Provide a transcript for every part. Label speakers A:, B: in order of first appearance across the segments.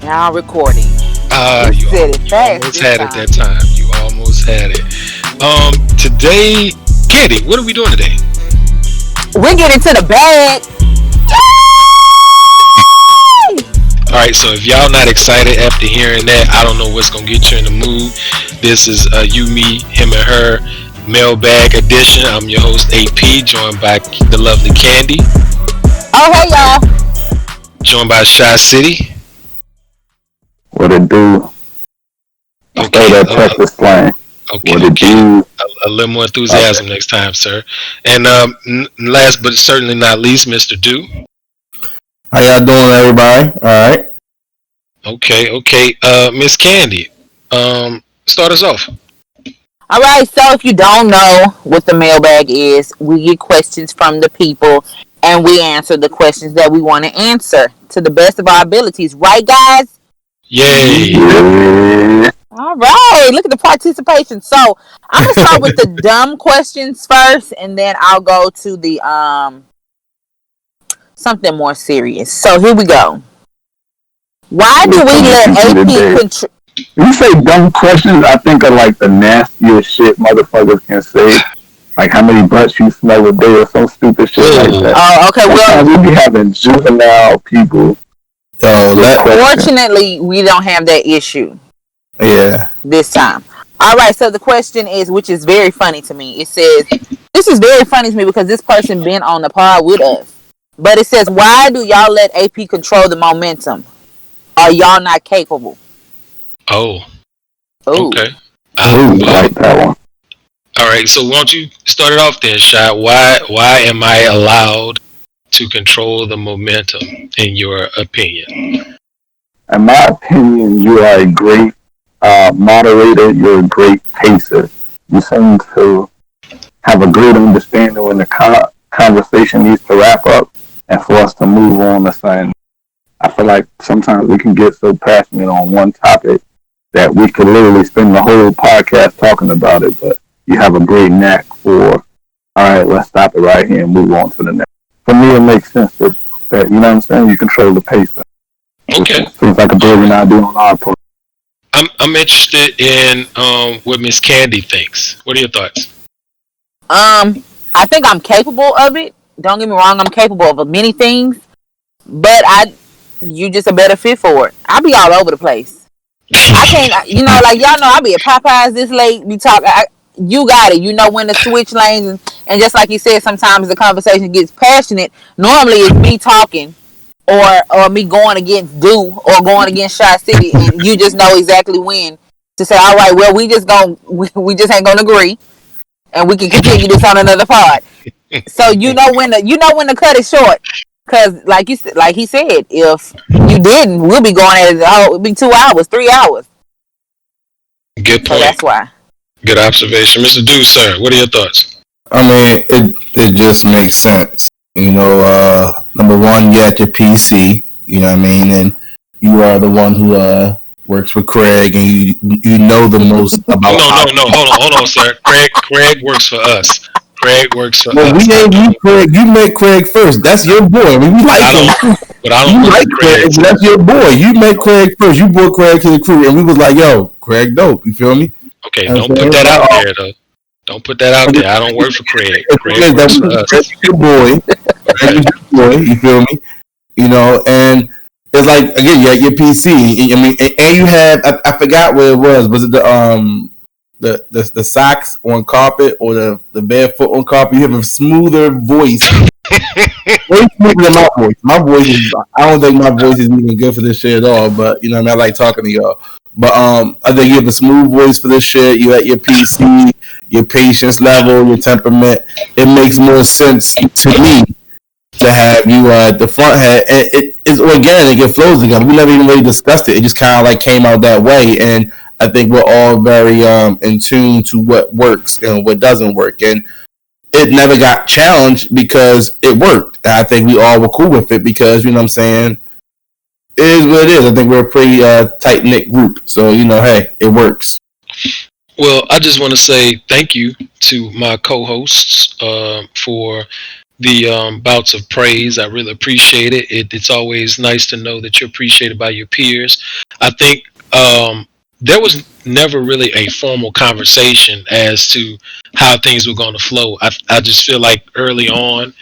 A: Now recording.
B: You
A: Said it
B: you
A: fast
B: almost
A: this
B: had it
A: time.
B: that time. You almost had it. Today, Candy, what are we doing today?
A: We're getting to the bag.
B: All right, so if y'all not excited after hearing that, I don't know what's gonna get you in the mood. This is you, me, him, and her mailbag edition. I'm your host AP, joined by the lovely Candy,
A: Oh, hey, y'all.
B: joined by Chicity.
C: What it do? Stay
B: Okay,
C: that Texas slang.
B: okay,
C: What it
B: okay.
C: do?
B: A little more
C: Okay.
B: enthusiasm next time, sir. And last but certainly not least, Mr. Do.
D: How y'all doing, everybody? All right.
B: Okay, okay. Miss Candy, start us off.
A: All right, so if you don't know what the mailbag is, we get questions from the people and we answer the questions that we want to answer to the best of our abilities. Right, guys?
B: Yay!
C: Yeah.
A: All right, look at the participation. So I'm going to start with the dumb questions first and then I'll go to the something more serious. So here we go. Why do
C: We'll
A: we
C: put the
A: let
C: people
A: AP
C: today.
A: control?
C: When you say dumb questions, I think of like the nastiest shit motherfuckers can say. Like how many butts you smell a day or some stupid shit like
B: Oh,
C: that.
A: Oh, okay.
C: Sometimes
A: Well,
C: we be having juvenile people
D: Yo,
C: with questions.
A: fortunately, we don't have that issue
D: yeah.
A: this time. All right. So the question is, which is very funny to me. It says, "This is very funny to me because this person been on the pod with us." But it says, "Why do y'all let AP control the momentum? Are y'all not capable?"
B: oh,
A: Oh,
B: okay.
C: Ooh, I
B: Well,
C: like that one.
B: all right. So, won't you start it off then, Shy? Why am I allowed to control the momentum, in your opinion?
C: In my opinion, you are a great moderator. You're a great pacer. You seem to have a great understanding when the conversation needs to wrap up and for us to move on to something. I feel like sometimes we can get so passionate on one topic that we could literally spend the whole podcast talking about it, but you have a great knack for, all right, let's stop it right here and move on to the next. For me, it makes sense that you know what I'm saying, you control the pace.
B: Okay.
C: Seems like a
B: All
C: brilliant
B: right.
C: idea on our part.
B: I'm interested in what Miss Candy thinks. What are your thoughts?
A: I think I'm capable of it. Don't get me wrong. I'm capable of many things, but you just a better fit for it. I be all over the place. I can't, like y'all know, I be at Popeyes this late. We talk. You got it. You know when to switch lanes, and just like you said, sometimes the conversation gets passionate. Normally, it's me talking, or me going against Do or going against Shy City, and you just know exactly when to say, all right, well, we just ain't gonna agree, and we can continue this on another pod. So you know when to cut it short, because like he said, if you didn't, we'll be going at it. Oh, it'll be 2 hours, 3 hours.
B: Good
A: So
B: point.
A: that's why.
B: Good observation, Mr. Do, sir. What are your thoughts?
D: I mean, it just makes sense. Number one, you got your PC. You know what I mean, and you are the one who works with Craig, and you know the most about
B: No,
D: how.
B: no, no. Hold on, sir. Craig works for us. Craig works for
D: Well, we
B: us. I
D: ain't you,
B: don't.
D: Craig. You met Craig first. That's your boy. I mean, we
B: But
D: like
B: I don't.
D: him.
B: But I don't
D: You
B: work for
D: like
B: Craig,
D: Craig.
B: sir.
D: That's your boy. You met Craig first. You brought Craig to the crew, and we was like, "Yo, Craig, dope." You feel me?
B: Okay,
D: You know
B: don't
D: what I'm
B: put
D: saying?
B: that
D: But
B: out there, though. Don't put that out there. I don't work for Craig.
D: the thing
B: Craig
D: is that
B: works for
D: Craig
B: us.
D: is your boy. Craig
B: Okay.
D: is your boy. You feel me? And it's like again, you got your PC. I mean, and you have I forgot what it was. Was it the socks on carpet or the barefoot on carpet? You have a smoother voice, way smoother than my voice. My voice is I don't think my voice is even good for this shit at all. But you know, what I mean, I like talking to y'all. But I think you have a smooth voice for this shit. You at your PC, your patience level, your temperament. It makes more sense to me to have you at the front head. It's organic. It flows together. We never even really discussed it. It just kind of like came out that way, and I think we're all very in tune to what works and what doesn't work, and it never got challenged because it worked. And I think we all were cool with it because you know what I'm saying. It is what it is. I think we're a pretty tight knit group, so hey, it works.
B: Well, I just want to say thank you to my co-hosts for bouts of praise. I really appreciate it. It's always nice to know that you're appreciated by your peers. I think there was never really a formal conversation as to how things were going to flow. I just feel like early on,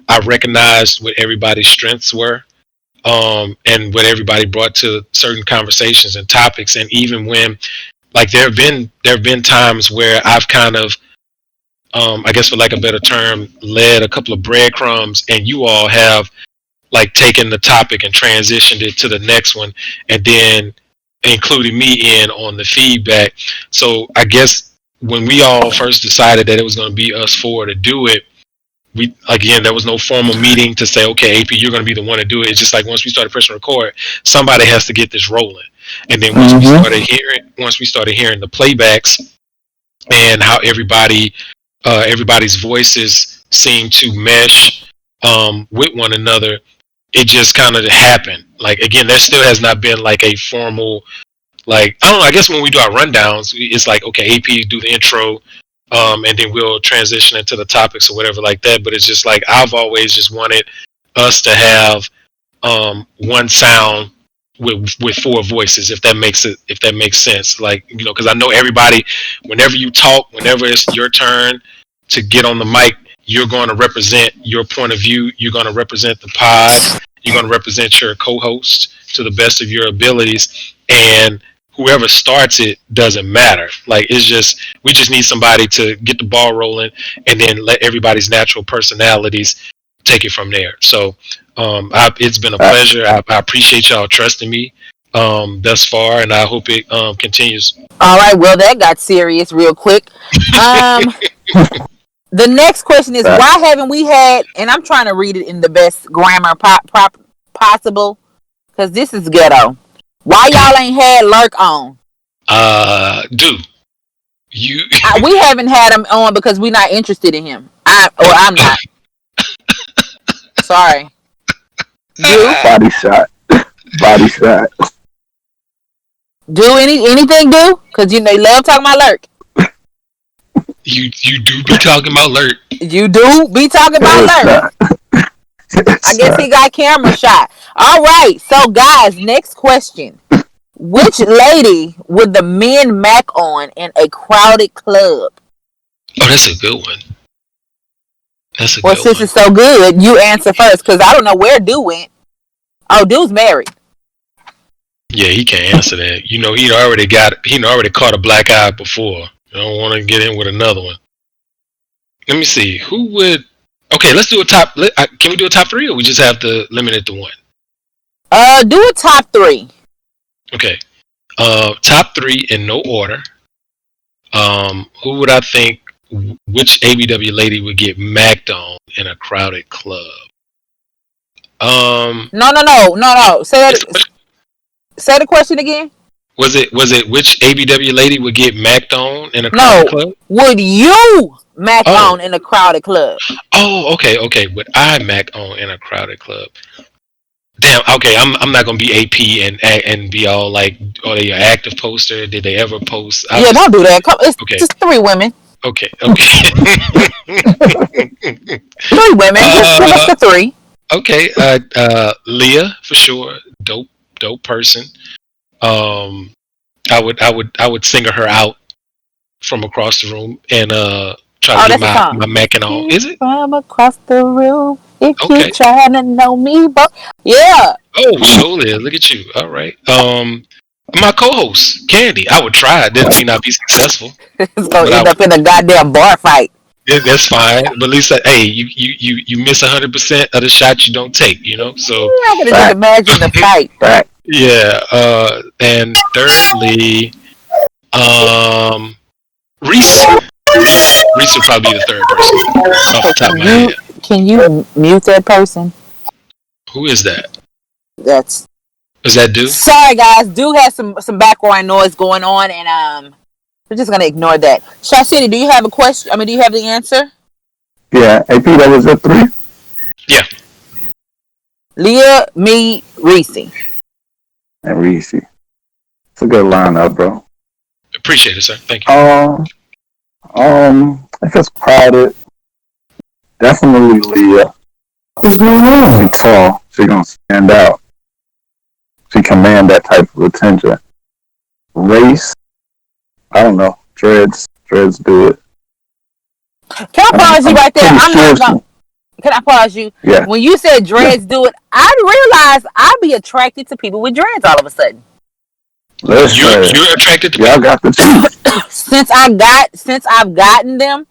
B: I recognized what everybody's strengths were, and what everybody brought to certain conversations and topics. And even when, like, there have been times where I've kind of, I guess for like a better term, led a couple of breadcrumbs, and you all have like taken the topic and transitioned it to the next one, and then including me in on the feedback. So I guess when we all first decided that it was going to be us four to do it, we, again, there was no formal meeting to say, okay, AP, you're going to be the one to do it. It's just like once we started pressing record, somebody has to get this rolling. And then once we started hearing the playbacks and how everybody's voices seem to mesh with one another, it just kind of happened. Like, again, there still has not been like a formal, like, I don't know, I guess when we do our rundowns, it's like, okay, AP do the intro, and then we'll transition into the topics or whatever like that. But it's just like, I've always just wanted us to have one sound with four voices, if that makes sense. Like, you know, because I know everybody, whenever you talk, whenever it's your turn to get on the mic, you're going to represent your point of view. You're going to represent the pod. You're going to represent your co-host to the best of your abilities. And whoever starts it doesn't matter. Like, it's just, we just need somebody to get the ball rolling, and then let everybody's natural personalities take it from there. So it's been a pleasure. I appreciate y'all trusting me thus far, and I hope it continues.
A: All right. Well, that got serious real quick. The next question is, why haven't we had? And I'm trying to read it in the best grammar possible, because this is ghetto. Why y'all ain't had Lurk on?
B: Dude, you.
A: We haven't had him on because we're not interested in him. I'm not. Sorry. Do
C: Body shot. Body shot.
A: do anything? Do, because they love talking about Lurk.
B: You do be talking about Lurk.
A: You do be talking about Lurk. I guess he got camera shot. All right. So, guys, next question. Which lady would the men mac on in a crowded club?
B: Oh, that's a good one.
A: Well, since it's so good, you answer first, because I don't know where Do went. Oh, Dude's married.
B: Yeah, he can't answer that. You know, he already caught a black eye before. I don't want to get in with another one. Let me see. Who would? Okay, let's do a top. Can we do a top three, or we just have to limit it to one?
A: Do a top three.
B: Okay. Top three in no order. Who would I think? Which ABW lady would get macked on in a crowded club?
A: No. Say the question again.
B: Was it which ABW lady would get macked on in a crowded club?
A: Would you mac on in a crowded club?
B: Oh, okay. Would I mac on in a crowded club? Damn. Okay, I'm not gonna be AP and be all like, are they an active poster? Did they ever post?
A: Don't do that. It's just three women.
B: Okay.
A: 3 women. Just give us the 3.
B: Okay. Leah for sure. Dope person. I would single her out from across the room and try to get my macking on. Is it?
A: From across the room, if you trying to know me, but yeah.
B: Oh, surely. Look at you. All right. My co-host Candy. I would try. It may not be successful.
A: It's gonna end up in a goddamn bar fight.
B: Yeah, that's fine. But at least, hey, you miss 100% of the shots you don't take. You know. So
A: I can just imagine the fight.
B: Yeah. And thirdly, Reese. Reese would probably be the third person off the top of my head.
A: Can you mute that person?
B: Who is that?
A: Is
B: that Do?
A: Sorry, guys. Do has some background noise going on, and we're just gonna ignore that. Chicity, do you have a question? Do you have the answer?
C: Yeah, I think that was a 3.
B: Yeah.
A: Leah, me, Reese.
C: And Reese. It's a good lineup, bro.
B: Appreciate it, sir. Thank you.
C: If it's crowded, Definitely Leah.
D: What's going on?
C: She's tall. She gonna stand out. She command that type of attention. Race, I don't know. Dreads do it.
A: Can I pause you right there? I'm not gonna. Can I pause you?
C: Yeah.
A: When you said dreads do it, I realized I'd be attracted to people with dreads all of a sudden.
B: You're attracted to
C: y'all
B: people.
C: got the truth.
A: Since I've gotten them,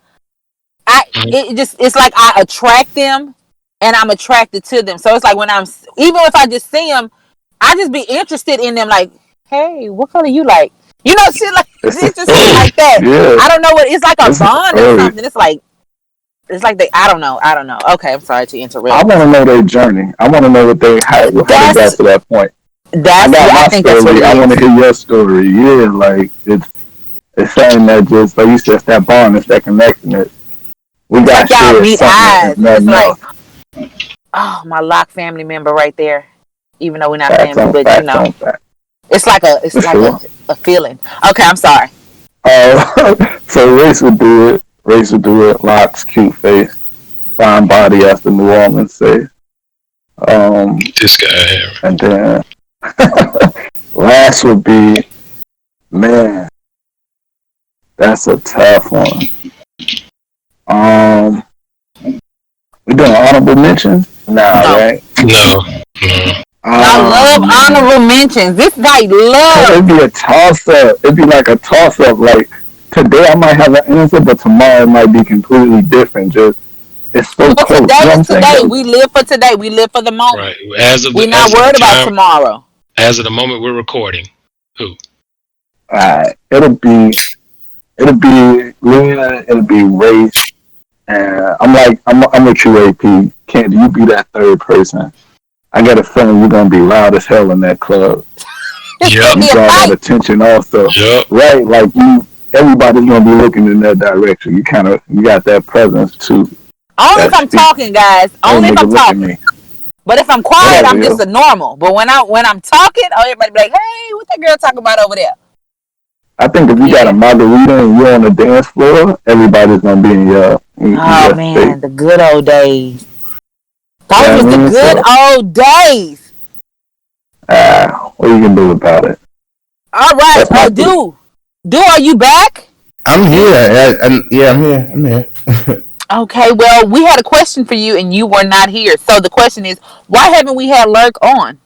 A: it's like I attract them, and I'm attracted to them. So it's like when even if I just see them, I just be interested in them. Like, hey, what color you like? You know, shit like it's just shit like that.
C: Yeah.
A: I don't know what it's like a bond or something. It's like they. I don't know. Okay, I'm sorry to interrupt.
C: I want to know their journey. I want to know how they got to that point. I think that's what it is. I want to hear your story. Yeah, like it's saying that just like you said, it's that bond, it's that connection. We got
A: like y'all meet eyes. It's like, oh, my Locke family member right there. Even though we're not family, but you know, it's like a feeling. Okay, I'm sorry.
C: So Race would do it. Locke's cute face, fine body, as the New Orleans say.
B: This guy here.
C: And then last would be, man, that's a tough one. We doing honorable mentions? Right?
B: No.
A: I love honorable mentions. This white love.
C: It'd be a toss up. It'd be like a toss up. Like today I might have an answer, but tomorrow it might be completely different. Just it's so close.
A: Today is today. We live for today. We live for the moment.
B: Right.
A: We're not worried about tomorrow.
B: As of the moment we're recording, who?
C: It'll be Leah. It'll be Race. And I'm with you, AP. Candy, you be that third person. I got a feeling you're gonna be loud as hell in that club.
B: Yep.
C: You draw that attention also.
B: Yep.
C: Right? Like everybody's gonna be looking in that direction. You got that presence too.
A: Only if I'm talking, guys. Only if I'm talking. But if I'm quiet, I'm just a normal. But when I'm talking, everybody be like, "Hey, what that girl talking about over there?"
C: I think if you got a margarita and you're on the dance floor, everybody's gonna be in your.
A: Oh man, state. The good old days. Those was the good old days.
C: What are you gonna do about it?
A: All right, Do, are you back?
D: I'm here. I'm here.
A: Okay, well, we had a question for you, and you were not here. So the question is, why haven't we had Lurk on?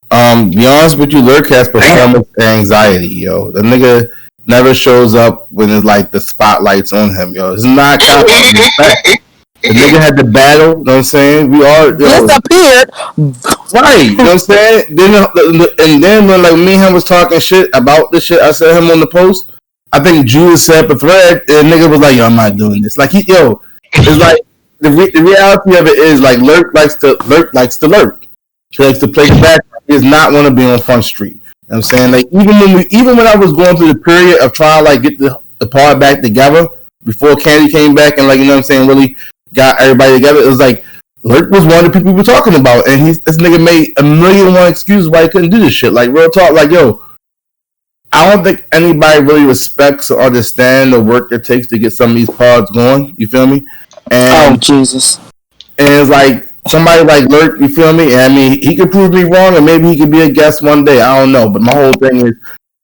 D: Be honest with you, Lurk has performance anxiety, yo. The nigga never shows up when it's like the spotlight's on him, yo. It's not confident. The nigga had the battle, you know what I'm saying? We all
A: disappeared.
D: Right, you know what I'm saying? Then when like me and him was talking shit about the shit I said him on the post, I think Jules set up a thread and the nigga was like, yo, I'm not doing this. Like it's like the reality of it is like Lurk likes to lurk. He likes to play the back. He does not want to be on Front Street. You know what I'm saying? Like even when I was going through the period of trying to like get the part back together before Candy came back and like, you know what I'm saying, really got everybody together, it was like Lurk was one of the people we were talking about, and this nigga made 1,000,001 excuses why he couldn't do this shit. Like real talk, like yo, I don't think anybody really respects or understands the work it takes to get some of these pods going. You feel me? And
A: Jesus!
D: And it's like somebody like Lurk, you feel me? And I mean, he could prove me wrong, and maybe he could be a guest one day. I don't know, but my whole thing is,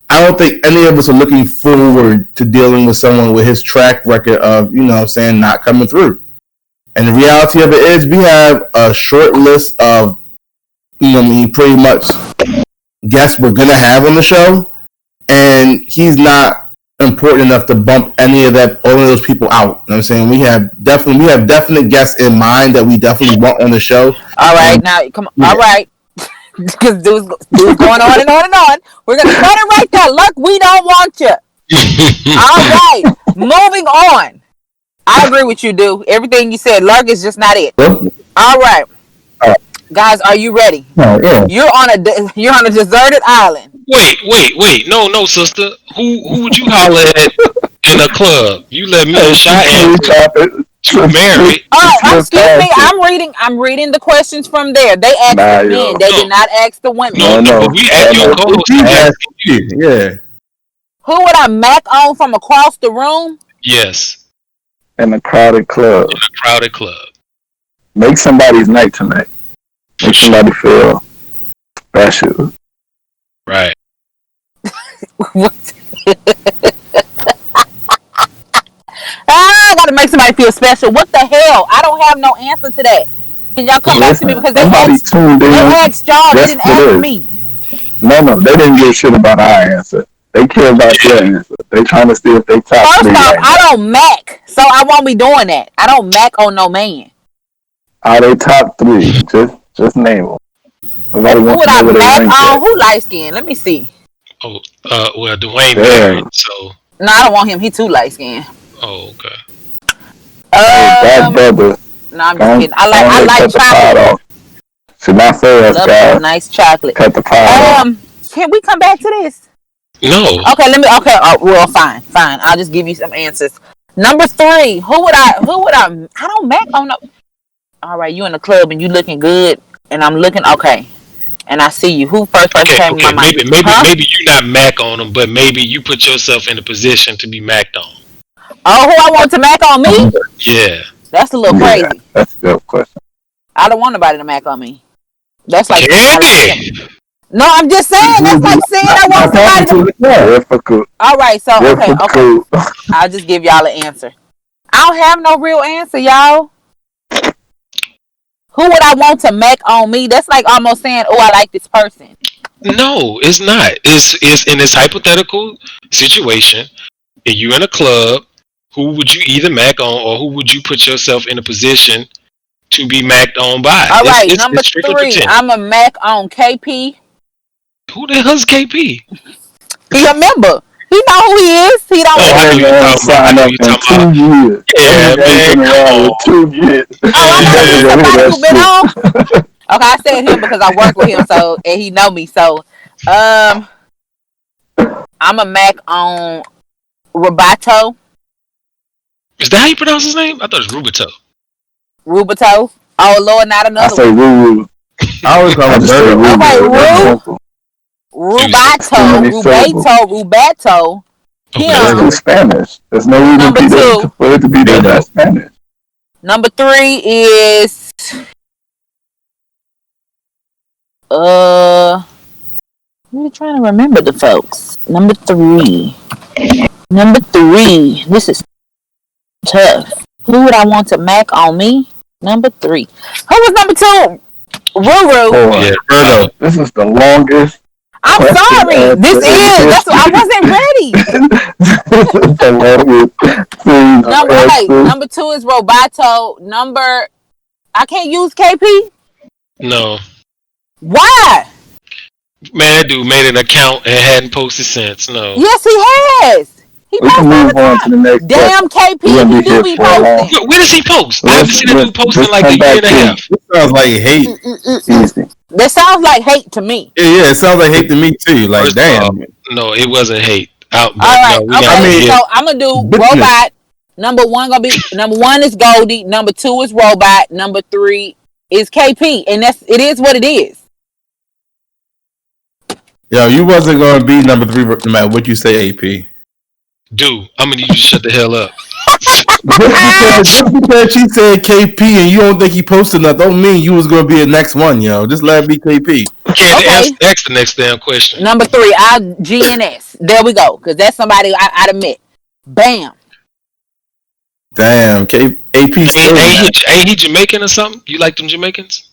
D: I don't think any of us are looking forward to dealing with someone with his track record of, you know what I'm saying, not coming through. And the reality of it is we have a short list of, you know what I mean, pretty much guests we're going to have on the show. And he's not important enough to bump all of those people out. You know what I'm saying? We have definite guests in mind that we definitely want on the show.
A: All right, now, come on. Yeah. All right. Because dude's going on and on and on. We're going to cut it right there. Look, we don't want you. All right. Moving on. I agree with you, dude. Everything you said, Lurk is just not it. All right, guys, are you ready?
C: Yeah.
A: You're on a deserted island.
B: Wait. No, sister. Who would you holler at in a club? You let me a shot and you married.
A: Oh, excuse me. I'm reading the questions from there. They asked the men. They did not ask the women.
B: No. We had your co-host.
D: Yeah.
A: Who would I mac on from across the room?
B: Yes.
C: in a crowded club.
B: In a crowded club.
C: Make somebody's night tonight. Make somebody feel special.
B: Right.
A: What? I gotta make somebody feel special. What the hell? I don't have no answer to that. Can y'all come back to me because they asked y'all, they didn't ask me.
C: No, they didn't give a shit about our answer. They care about your answer. They trying to see if they top
A: First
C: three.
A: off,
C: right
A: I don't mac, so I won't be doing that. I don't mac on no man.
C: Are they top three? Just name them. Somebody
A: Who would I mac on? Who light skin? Let me see.
B: Oh, well, Dwayne married, so.
A: No, I don't want him. He too light skin.
B: Oh, okay.
C: That brother.
A: No, I'm just kidding. I like chocolate.
C: Should not say us, guys.
A: Nice chocolate.
C: Cut the pot off.
A: Can we come back to this?
B: No.
A: Okay, let me. Okay, well, fine. I'll just give you some answers. Number 3. Who would I? I don't mac on no. All right, you in the club and you looking good, and I'm looking okay, and I see you. Who first came to my mind?
B: Maybe you not mac on them, but maybe you put yourself in a position to be macked on.
A: Oh, who I want to mac on me?
B: Yeah.
A: That's a little crazy.
C: That's a good question.
A: I don't want nobody to mac on me. That's like
B: Candy.
A: no, I'm just saying. That's like saying I want somebody to.
C: Difficult.
A: All right, so okay. I'll just give y'all an answer. I don't have no real answer, y'all. Who would I want to mac on me? That's like almost saying, "Oh, I like this person."
B: No, it's not. It's in this hypothetical situation. And you in a club. Who would you either mac on, or who would you put yourself in a position to be macked on by?
A: All right, number 3. I'm a mac on KP.
B: Who the hell's KP?
A: He a member. He know who he is. He don't.
C: I know you talking about 2 years.
B: Yeah, man.
C: 2 years.
A: Oh, I know somebody who been on. Okay, I said him because I work with him, so and he know me. So, I'm a mac on Roboto.
B: Is that how you pronounce his name? I thought it was
A: Rubato. Oh Lord, not another
C: I say
A: one.
D: I always call him
A: Okay, Rubato.
C: Let's do Spanish. There's no reason for it to be that Spanish.
A: Number 3 is I'm really trying to remember the folks. Number 3. This is tough. Who would I want to mac on me? Number 3. Who was number 2? Ruru.
B: Yeah, Virgo.
C: This is the longest.
A: I'm sorry. This is. That's why I wasn't ready. Number 2 is Roboto. I can't use KP.
B: No.
A: Why?
B: Man, that dude made an account and hadn't posted since. No.
A: Yes, he has. He
C: we can move on to the next.
A: Damn, KP, he do be posting.
B: Where does he post? I haven't seen that dude posting like a year and a half.
D: It sounds like hate.
A: That sounds like hate to me.
D: Yeah, it sounds like hate to me too. Like, damn.
B: No, it wasn't hate.
A: All right, okay. So I'm gonna do Robot. Number 1 is Goldie. Number 2 is Robot. Number 3 is KP, and it is what it is.
D: Yo, you wasn't gonna be number 3 no matter what you say, AP.
B: Dude, I'm gonna need you to shut the hell up.
D: Just because she said KP and you don't think he posted nothing, don't mean you was gonna be the next one, yo. Just let it be KP.
B: Can't ask the next damn question.
A: Number 3, I'll GNS. There we go, because that's somebody I'd admit. Bam.
D: Damn, AP.
B: Ain't he Jamaican or something? You like them Jamaicans?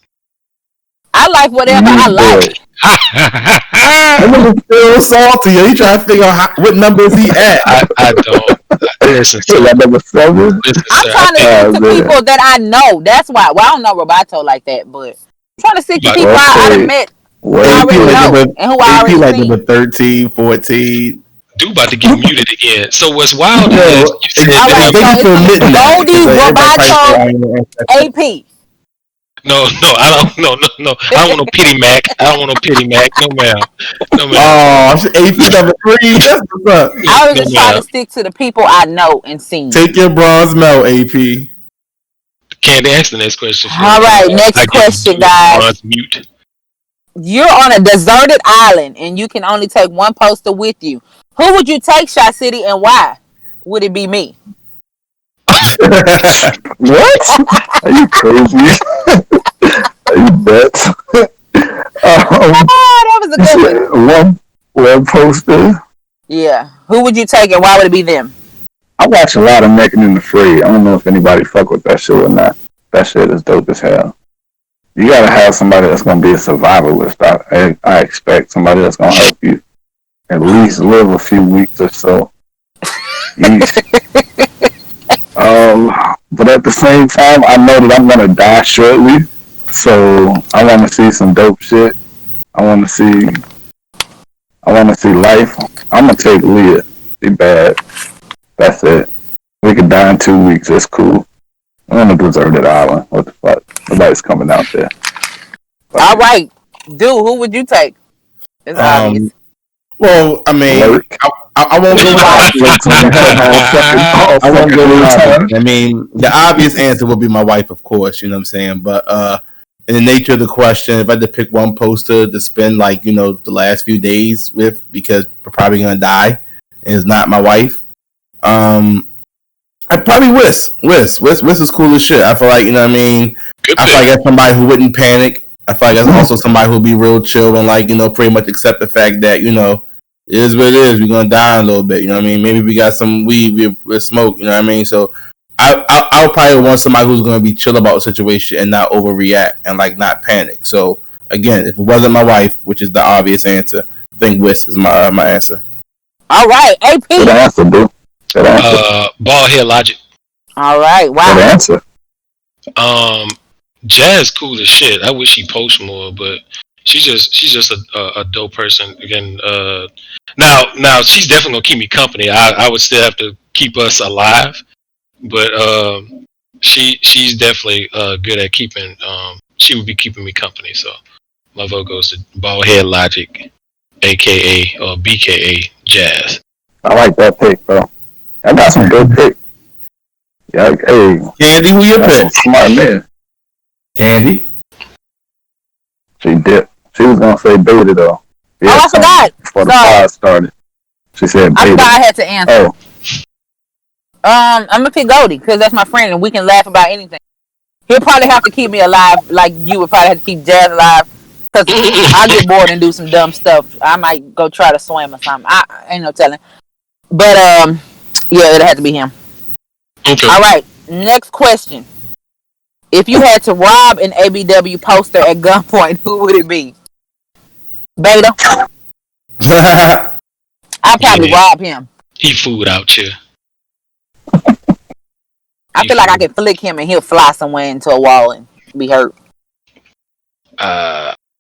A: I like whatever I like.
D: That nigga still salty. Yo. He trying to figure out what number is he at.
B: I don't. Listen,
C: number 7.
A: I'm trying to stick to people that I know. That's why. Well, I don't know Roboto like that, but I'm trying to stick to people I met. I already know, and who I already
D: like
A: seen.
D: number 13, 14.
B: Dude about to get muted again. So what's wild is you said
A: Goldie, Roboto, AP.
B: No, I don't. No. I don't want no pity Mac. No, ma'am.
D: Oh, AP number 3. That's what's up.
A: I was just trying to stick to the people I know and seen.
D: Take your bronze medal, AP.
B: Can't answer the next question.
A: All right, next question, guys.
B: Mute.
A: You're on a deserted island and you can only take one poster with you. Who would you take, Chicity, and why? Would it be me?
C: What? Are you crazy? Are you nuts?
A: That was a good one.
C: One poster.
A: Yeah. Who would you take and why would it be them?
C: I watch a lot of Naked and Afraid. I don't know if anybody fuck with that shit or not. That shit is dope as hell. You gotta have somebody that's gonna be a survivalist. I expect somebody that's gonna help you at least live a few weeks or so. But at the same time, I know that I'm gonna die shortly, so I want to see some dope shit. I want to see life. I'm gonna take Leah. She bad. That's it. We could die in 2 weeks. It's cool. I'm on a deserted island. What the fuck? Nobody's coming out there.
A: All right. Dude, who would you take? It's obvious.
D: Well, I mean, I won't go I won't go with I mean, the obvious answer would be my wife, of course. You know what I'm saying? But in the nature of the question, if I had to pick one poster to spend like the last few days with, because we're probably gonna die, and it's not my wife, I'd probably Wiz. Wiz is cool as shit. I feel like I feel like that's somebody who wouldn't panic. I feel like that's also somebody who'll be real chill and pretty much accept the fact that it is what it is. We're gonna die in a little bit. You know what I mean? Maybe we got some weed, we're smoke. You know what I mean? So I would probably want somebody who's gonna be chill about the situation and not overreact and not panic. So again, if it wasn't my wife, which is the obvious answer, I think Wiz is my answer.
A: All right, AP.
C: Good answer, dude. Good answer.
B: Bald head logic.
A: All right, wow.
C: Good answer.
B: Jazz cool as shit. I wish she posts more, but she's just a dope person. Again, now she's definitely gonna keep me company. I would still have to keep us alive, but she's definitely good at keeping. She would be keeping me company. So my vote goes to Bald Head Logic, aka or BKA Jazz.
C: I like that pick, bro. I got some good picks. Yeah, hey,
D: Candy, who you pick?
C: Smart man.
D: Candy.
C: She dipped. She was gonna say Beta though.
A: Yeah, I forgot.
C: Before the pod started, she said Beta.
A: I forgot I had to answer.
C: Oh.
A: I'm gonna pick Goldie because that's my friend and we can laugh about anything. He'll probably have to keep me alive, like you would probably have to keep Jazz alive. Cause I'll get bored and do some dumb stuff. I might go try to swim or something. I ain't no telling. But yeah, it'll have to be him.
B: Okay.
A: All right. Next question. If you had to rob an ABW poster at gunpoint, who would it be? Beta. I'd probably rob him.
B: He food out here.
A: I feel like I could flick him and he'll fly somewhere into a wall and be hurt.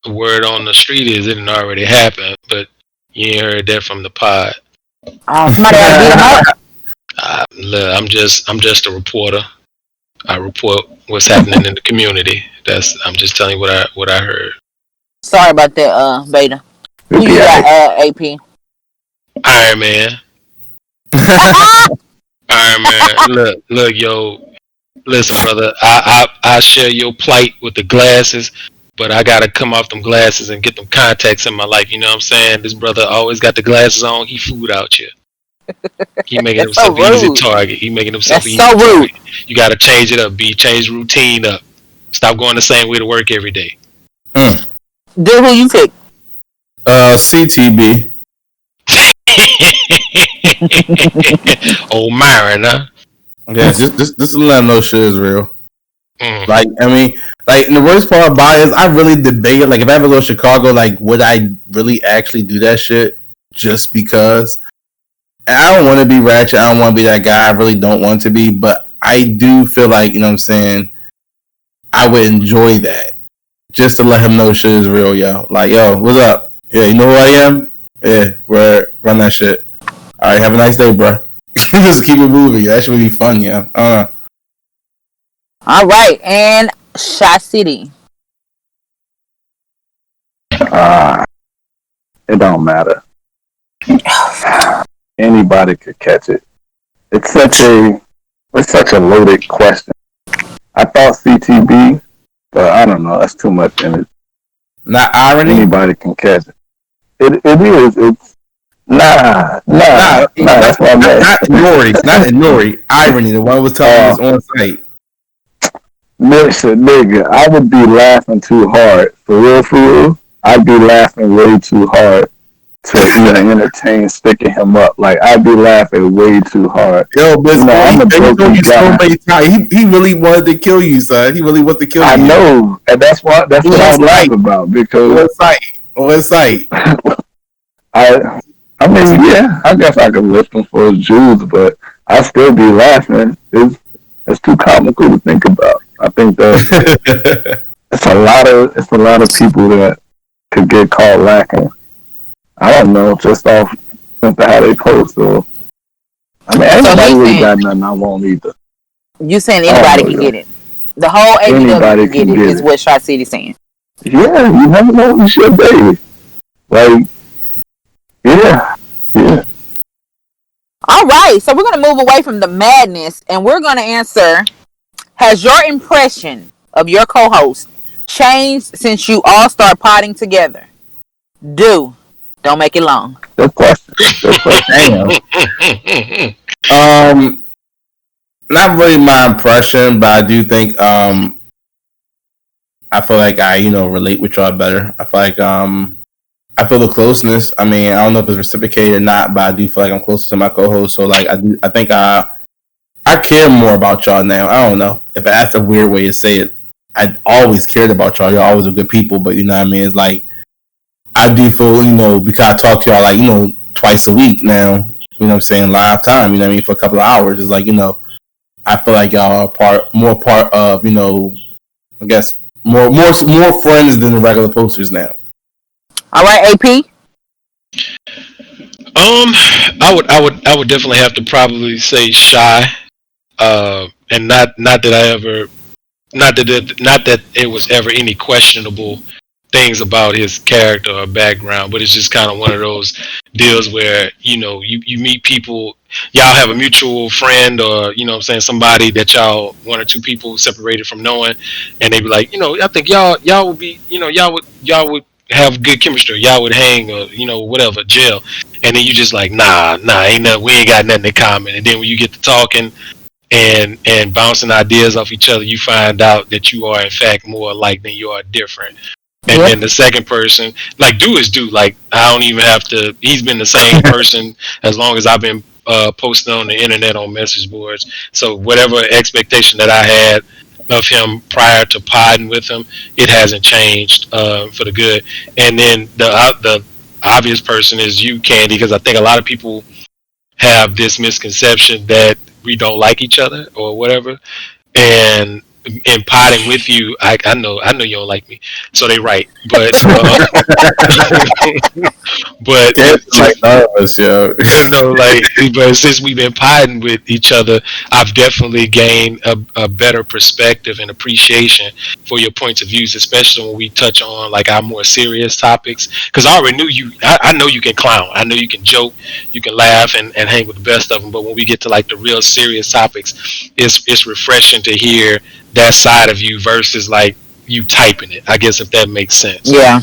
B: Word on the street is it didn't already happen, but you ain't heard that from the pod.
A: Somebody got to beat him up.
B: Look, I'm just a reporter. I report what's happening in the community. I'm just telling you what I heard.
A: Sorry about that, Beta. Who you got, AP?
B: Iron Man. Iron Man. Look, yo. Listen, brother. I share your plight with the glasses, but I gotta come off them glasses and get them contacts in my life. You know what I'm saying? This brother always got the glasses on. He food out here. He making himself an easy target. He making himself an easy target. You gotta change it up, B. Change the routine up. Stop going the same way to work every day.
A: Dude, who you pick?
D: CTB.
B: Old Myron, huh?
D: Yeah, just to let them know shit is real. Like, I mean, like, and the worst part about it is I really debated, like, if I ever go to Chicago, like, would I really actually do that shit just because? And I don't want to be ratchet. I don't want to be that guy. I really don't want to be, but I do feel like, you know what I'm saying, I would enjoy that just to let him know shit is real, yo. Like, yo, what's up? Yeah, you know who I am? Yeah, run that shit. All right, have a nice day, bro. Just keep it moving. That should be fun, yeah. I don't know.
A: All right, and Chicity.
C: It don't matter. Anybody could catch it. It's such a loaded question. I thought CTB, but I don't know. That's too much in it.
D: Not irony.
C: Anybody can catch it. It is. It's That's what I meant.
D: Not Nori. Irony, the one who was telling us on site.
C: Listen, nigga, I would be laughing too hard. For real, for real. I'd be laughing way too hard to even entertain sticking him up. Like, I'd be laughing way too hard.
D: Yo, but I'm a broken guy. He really wanted to kill you, son. He really wants to kill you.
C: I know, and that's what I'm laughing about, because
D: on site.
C: I mean, yeah, I guess I could lift him for his jewels, but I still be laughing. It's too comical to think about. I think that it's a lot of people that could get caught lacking. I don't know, just off of how they post. So I mean, anybody really got nothing I won't either.
A: You saying anybody can get it? The whole AEW can get it is what Chicity saying.
C: Yeah, you never know who shit, baby. Like, yeah.
A: All right, so we're going to move away from the madness, and we're going to answer, has your impression of your co-host changed since you all start potting together? Don't make it long.
C: Good question.
D: Not really my impression, but I do think I feel like I relate with y'all better. I feel like I feel the closeness. I mean, I don't know if it's reciprocated or not, but I do feel like I'm closer to my co-host. So like I think I care more about y'all now. I don't know if that's a weird way to say it. I always cared about y'all. Y'all always were good people, but you know what I mean? It's like I do feel, because I talk to y'all like, twice a week now, you know what I'm saying, live time, you know what I mean, for a couple of hours. It's like, I feel like y'all are more part of, I guess more friends than the regular posters now.
A: All right, AP.
B: I would definitely have to probably say Shy, and not that it was ever any questionable things about his character or background, but it's just kind of one of those deals where you meet people, y'all have a mutual friend, or somebody that y'all, one or two people separated from knowing, and they be like, I think y'all would be, y'all would have good chemistry, y'all would hang, or whatever, gel, and then you just like, nah, we ain't got nothing in common, and then when you get to talking and bouncing ideas off each other, you find out that you are in fact more alike than you are different. And then the second person, like, is do. Like, I don't even have to. He's been the same person as long as I've been posting on the internet on message boards. So whatever expectation that I had of him prior to podding with him, it hasn't changed for the good. And then the obvious person is you, Candy, because I think a lot of people have this misconception that we don't like each other or whatever. And in potting with you, I know you don't like me, so they right. But but
D: like nervous, yo.
B: But since we've been potting with each other, I've definitely gained a better perspective and appreciation for your points of views, especially when we touch on like our more serious topics. Because I already knew you. I know you can clown. I know you can joke. You can laugh and hang with the best of them. But when we get to like the real serious topics, it's refreshing to hear that side of you versus like you typing it, I guess, if that makes sense.
A: Yeah.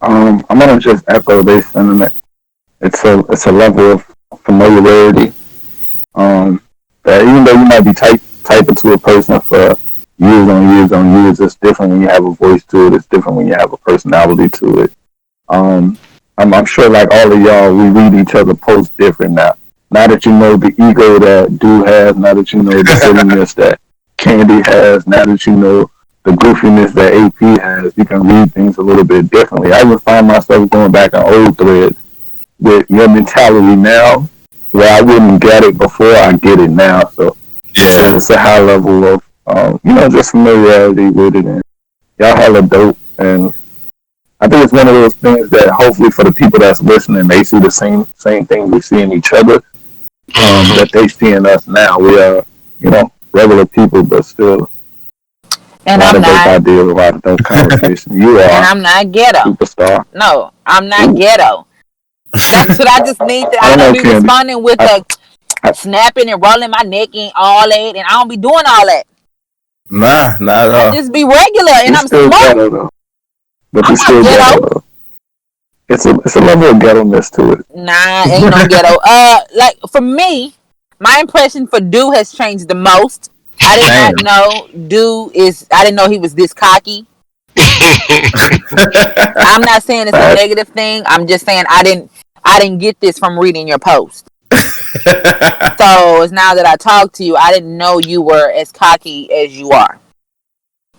C: I'm gonna just echo this sentiment. It's a level of familiarity. That even though you might be typing to a person for years, it's different when you have a voice to it. It's different when you have a personality to it. I'm sure like all of y'all, we read each other posts different now. Now that you know the ego that Dude has, now that you know the silliness that Candy has, now that you know the goofiness that AP has, you can read things a little bit differently. I would find myself going back on old threads with your mentality now, where I wouldn't get it before, I get it now. So it's a high level of, just familiarity with it. And y'all hella dope. And I think it's one of those things that hopefully for the people that's listening, they see the same thing we see in each other. That they see in us now. We are, regular people, but still
A: and
C: a lot of dope ideas, a lot of dope conversation. You are.
A: And I'm not ghetto.
C: Superstar.
A: No, I'm not ghetto. Should I just need to? I don't be Candy. Responding with snapping and rolling my neck and all that, and I don't be doing all that.
D: Nah, not at all.
A: I just be regular, and I'm
C: still
A: smart.
C: Ghetto, though. But you still ghetto. It's a level of ghetto-ness to it.
A: Nah, ain't no ghetto. Like for me, my impression for Do has changed the most. I did
D: Damn.
A: not know I didn't know he was this cocky. I'm not saying it's a negative thing. I'm just saying I didn't get this from reading your post. So it's now that I talked to you, I didn't know you were as cocky as you are.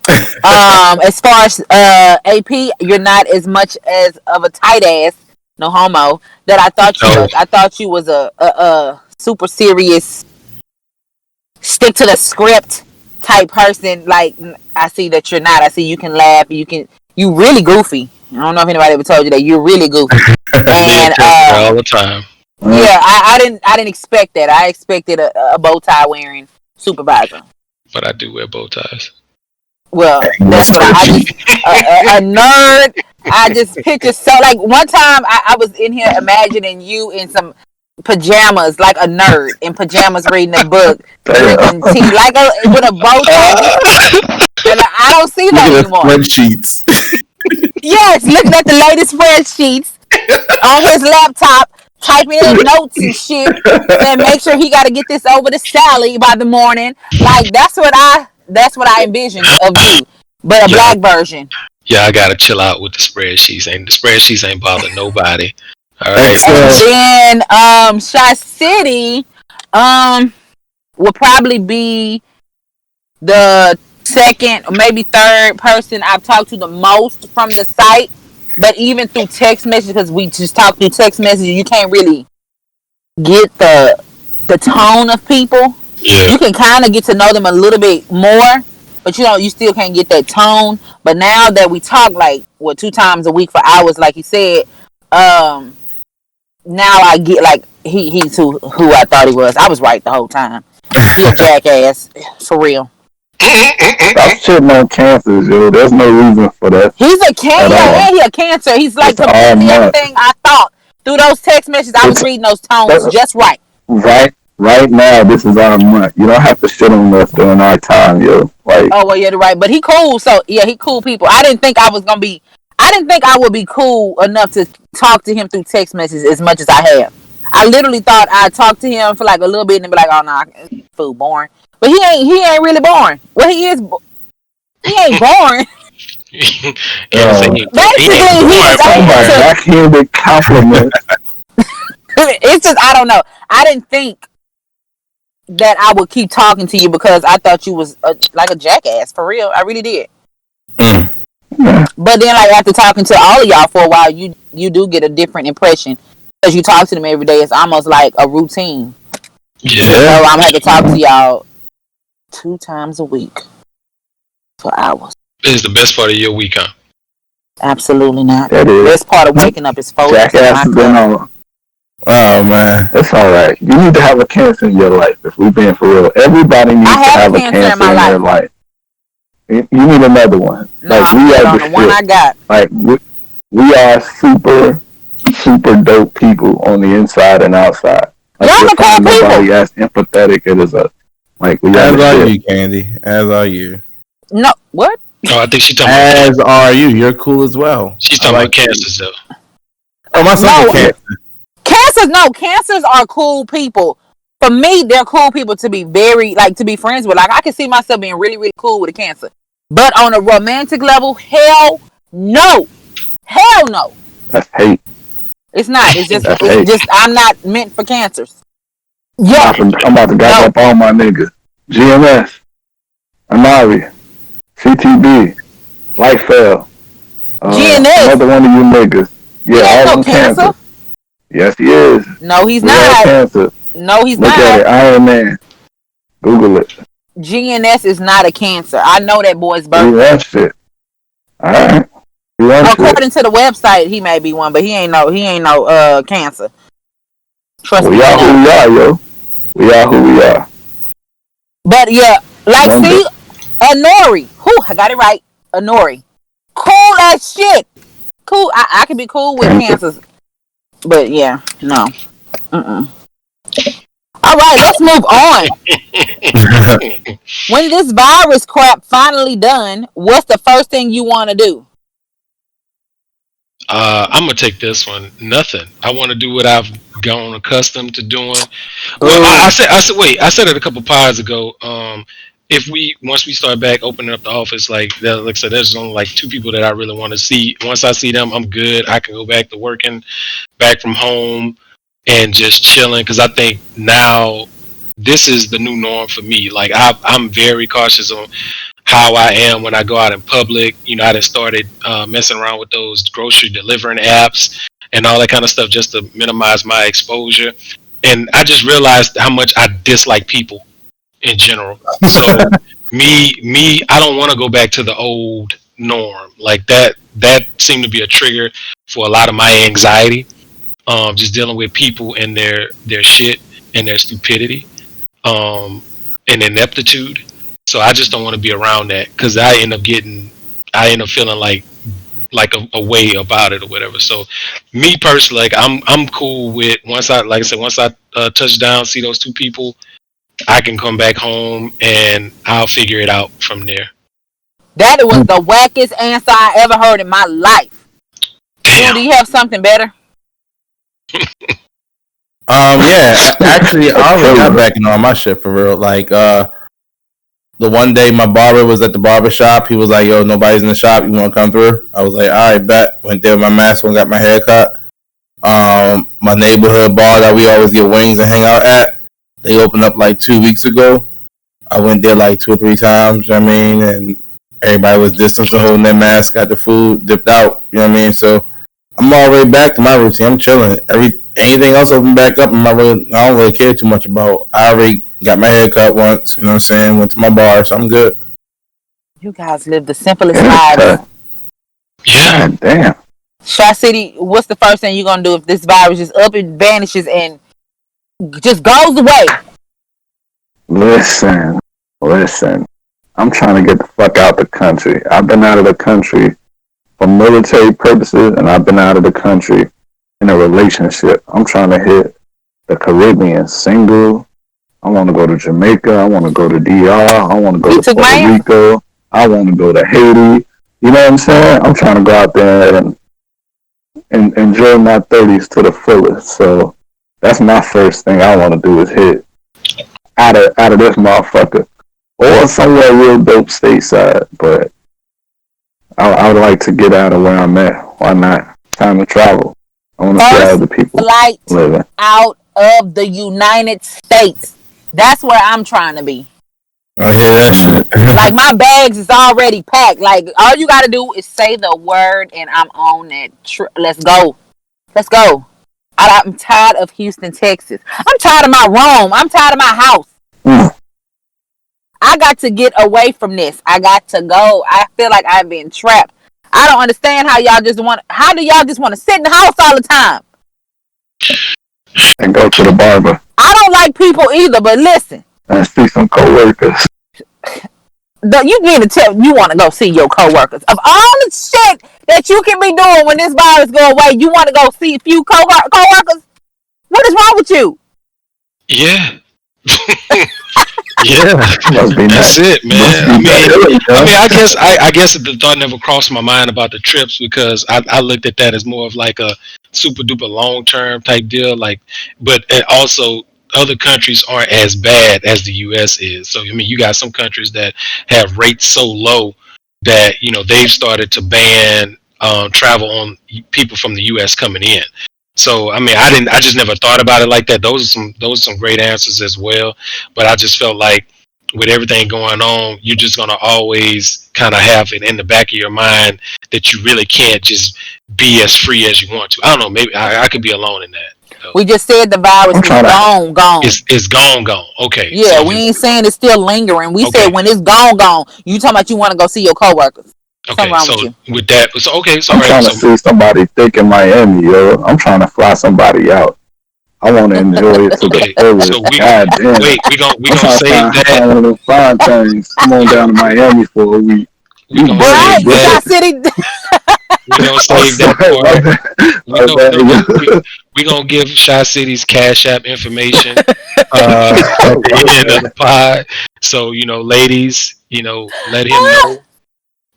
A: As far as AP, you're not as much as of a tight ass, no homo, that I thought you was. I thought you was a super serious, stick to the script type person. Like I see that you're not. I see you can laugh. You really goofy. I don't know if anybody ever told you that you're really goofy. And
B: all the time.
A: Yeah, I didn't expect that. I expected a bow tie wearing supervisor.
B: But I do wear bow ties.
A: Well, that's what I just a nerd. I just picture so like one time I was in here imagining you in some pajamas, like a nerd in pajamas reading a book, drinking tea, like with a bow tie. And I don't see that anymore.
D: Spreadsheets.
A: Yes, looking at the latest spreadsheets on his laptop, typing in notes and shit, and make sure he got to get this over to Sally by the morning. Like that's what I envisioned of you, but a black version.
B: Yeah, I gotta chill out with the spreadsheets. And the spreadsheets ain't bother nobody. All right.
A: And then Chicity will probably be the second or maybe third person I've talked to the most from the site. But even through text messages, because we just talk through text messages, you can't really get the tone of people.
B: Yeah.
A: You can kind of get to know them a little bit more, but you still can't get that tone. But now that we talk like 2 times a week for hours, like you said, now I get like he's who I thought he was. I was right the whole time. He a jackass for real.
C: Stop shitting on cancers, yo. There's no reason for that.
A: He's a cancer, and he a cancer. He's like completely everything I thought. Through those text messages, I was reading those tones just right.
C: Right now, this is our month. You don't have to shit on us during our time, yo. Like,
A: oh well, yeah, right. But he cool. So yeah, he cool people. I didn't think I would be cool enough to talk to him through text messages as much as I have. I literally thought I'd talk to him for like a little bit and be like, oh nah, fool, boring. But he ain't really boring. Well, he is. He ain't boring. Basically, he is
C: backhanded compliment.
A: It's just I don't know. I didn't think that I would keep talking to you because I thought you was like a jackass for real. I really did. But then, like after talking to all of y'all for a while, you do get a different impression because you talk to them every day. It's almost like a routine.
B: Yeah.
A: So I'm gonna have to talk to y'all 2 times a week for hours.
B: This is the best part of your week, huh?
A: Absolutely not. The best part of waking up is folding my cup.
C: Oh man, it's all right. You need to have a cancer in your life. If we're being for real, everybody needs to have a cancer in their life. You need another one.
A: No,
C: like we are the
A: one I got.
C: Like we are super dope people on the inside and outside. Like
A: y'all are cool people.
C: Nobody as empathetic as us. Like we
D: as are you, Candy. As are you.
A: No, what?
B: Oh, I think she's talking
D: as are you. You're cool as well.
B: She's talking about cancers, though.
D: Oh, my son's cancer.
A: Cancers are cool people. For me, they're cool people to be to be friends with. Like, I can see myself being really, really cool with a cancer. But on a romantic level, hell no. Hell no.
C: That's hate.
A: It's not. It's just I'm not meant for cancers. Yeah.
C: I'm about to gather up all my niggas. GMS, Amari, CTB, Lightfell,
A: GNS.
C: Another one of you niggas. Yeah, all them cancer. Yes, he is.
A: No, he's not.
C: Cancer.
A: No, he's
C: not. Look at it, Iron Man. Google it.
A: GNS is not a cancer. I know that boy's birthday.
C: He wants shit. All right.
A: According to the website, he may be one, but he ain't no cancer. Trust me.
C: We are who we are, yo. We are who we are.
A: But yeah, like see, Nori. I got it right. Nori. Cool as shit. Cool. I can be cool with cancers. But yeah, no. All right, let's move on. When this virus crap finally done, what's the first thing you want to do?
B: I'm gonna take this one. Nothing. I want to do what I've grown accustomed to doing. Well,
A: Ooh.
B: I said it a couple pods ago. If we once we start back opening up the office, like I said, there's only like two people that I really want to see. Once I see them, I'm good. I can go back to working, back from home, and just chilling. Because I think now this is the new norm for me. Like I'm very cautious on how I am when I go out in public. You know, I just started messing around with those grocery delivering apps and all that kind of stuff just to minimize my exposure. And I just realized how much I dislike people in general. So I don't want to go back to the old norm like that. That seemed to be a trigger for a lot of my anxiety. Just dealing with people and their shit and their stupidity, and ineptitude. So I just don't want to be around that because I end up feeling like a way about it or whatever. So me personally, like I'm cool with like I said, once I touch down, see those two people, I can come back home and I'll figure it out from there.
A: That was the wackest answer I ever heard in my life.
B: Damn.
A: Do you have something better?
D: Yeah, actually, I already got back in on my shit for real. Like, the one day my barber was at the barber shop. He was like, "Yo, nobody's in the shop. You want to come through?" I was like, "All right, bet." Went there with my mask on, got my hair cut. My neighborhood bar that we always get wings and hang out at, they opened up like 2 weeks ago. I went there like 2 or 3 times. You know what I mean, and everybody was distancing, holding their mask, got the food, dipped out. You know what I mean, so I'm already back to my routine. I'm chilling. Anything else open back up, I don't really care too much about. I already got my hair cut once, you know what I'm saying? Went to my bar, so I'm good.
A: You guys live the simplest lives.
B: Yeah.
C: God damn.
A: Chicity, what's the first thing you're gonna do if this virus just up and vanishes and just goes away?
C: Listen. I'm trying to get the fuck out the country. I've been out of the country for military purposes, and I've been out of the country in a relationship. I'm trying to hit the Caribbean single. I want to go to Jamaica. I want to go to DR. I want to go to Puerto Rico. I want to go to Haiti. You know what I'm saying? I'm trying to go out there and enjoy my 30s to the fullest. So that's my first thing I want to do is hit out of this motherfucker. Or somewhere real dope stateside. But I would like to get out of where I'm at. Why not? Time to travel. I want to see how other people living.
A: Out of the United States. That's where I'm trying to be.
D: I hear that shit.
A: Like my bags is already packed. Like all you gotta do is say the word and I'm on that. Let's go. I'm tired of Houston, Texas. I'm tired of my Rome. I'm tired of my house. I got to get away from this. I got to go. I feel like I've been trapped. I don't understand how y'all just want. How do y'all just want to sit in the house all the time?
C: And go to the barber.
A: I don't like people either, but listen.
C: And see some coworkers.
A: You need to tell you want to go see your coworkers. Of all the shit that you can be doing when this virus go away, you want to go see a few coworkers? What is wrong with you?
B: Yeah. Yeah, that's it, man. I guess the thought never crossed my mind about the trips because I looked at that as more of like a super duper long term type deal. Like, but also other countries aren't as bad as the U.S. is. So I mean, you got some countries that have rates so low that they've started to ban travel on people from the U.S. coming in. So I mean, I just never thought about it like that. Those are some great answers as well. But I just felt like with everything going on, you're just gonna always kind of have it in the back of your mind that you really can't just be as free as you want to. I don't know. Maybe I could be alone in that. So,
A: we just said the virus is gone.
B: It's gone. Okay.
A: Yeah, so we ain't saying it's still lingering. We said when it's gone. You talking about you want to go see your coworkers.
B: Okay, so with that,
C: I'm trying to see somebody thick in Miami, yo. I'm trying to fly somebody out. I want to enjoy it to the fullest.
B: So we gonna save that.
C: One of those fine things. Come on down to Miami for a week.
B: We gonna save that. We gonna save that. We gonna give Chi-City's Cash App information at the end of the pod. So ladies, let him know.